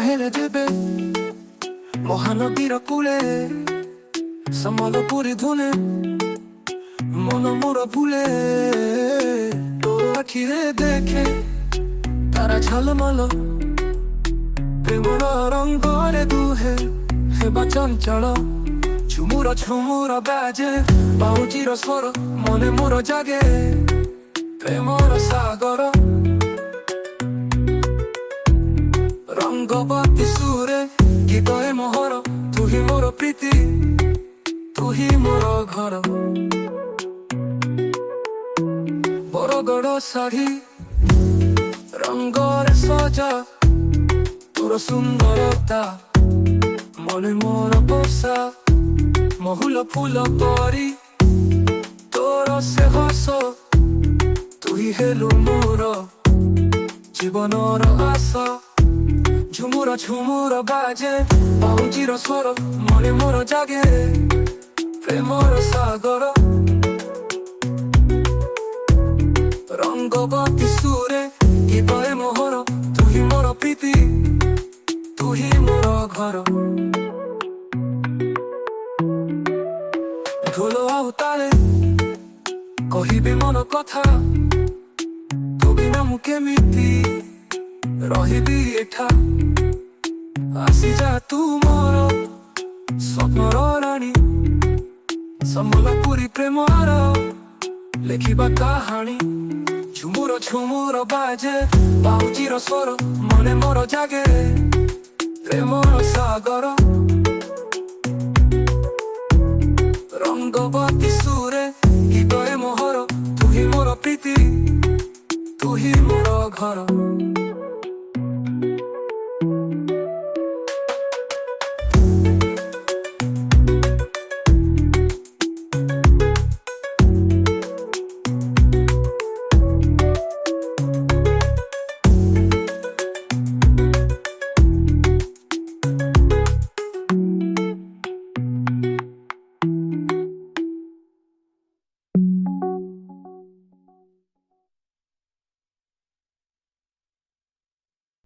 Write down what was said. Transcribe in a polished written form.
ହେଲେ ଯେବେ ମହାନଦୀର କୂଳେ ସମ୍ବଲପୁରୀ ଧୁନେ ମନ ମୋର ଭୁଲେ ତୋ ଆଖିରେ ଦେଖେ ତାରା ଝଲମଲ ପ୍ରେମର ରଙ୍ଗରେ ଦୁହେ ହେବା ଚଞ୍ଚଳ ଝୁମୁର ଝୁମୁର ବାଜେ ପାଉଚିର ସ୍ୱର ମନେ ମୋର ଜାଗେ ପ୍ରେମର ସାଗର ରଙ୍ଗବତୀ ସୁରେ ଗୀତ ଏ ମୋହର ତୁ ହିଁ ମୋର ପ୍ରୀତି ତୁ ହିଁ ମୋର ଘର ବରଗଡ ଶାଢ଼ୀ ରଙ୍ଗରେ ସଜା ତୋର ସୁନ୍ଦରତା ମନେ ମୋର ବର୍ଷା ମହୁଲ ଫୁଲ ପରି ତୋର ସେ ହସ ତୁ ହିଁ ହେଲୁ ମୋର ଜୀବନର ଆଶା ଝୁମୁର ଝୁମୁର ବାଜେ ପାଉଚିର ସ୍ୱର ମନେ ମୋର ଜାଗେ ପ୍ରେମର ସାଗର ରଙ୍ଗବତୀ ସୁରେ ଗୀତ ଏ ମୋହର ତୁ ହିଁ ମୋର ପ୍ରୀତି ତୁ ହିଁ ମୋର ଘର ଢୋଲ ଆଉ ତାଳେ କହିବି ମନ କଥା ତୁ ବିନା ମୁଁ କେମିତି ରହିବି ଏଠା ଆସିଯା ତୁ ମୋର ସ୍ୱପ୍ନର ରାଣୀ ସମ୍ବଲପୁରୀ ପ୍ରେମର ଲେଖିବା କାହାଣୀ ଝୁମୁର ଝୁମୁର ବାଜେ ପାଉଚିର ସ୍ୱର ମନେ ମୋର ଜାଗେ ପ୍ରେମର ସାଗର ରଙ୍ଗବ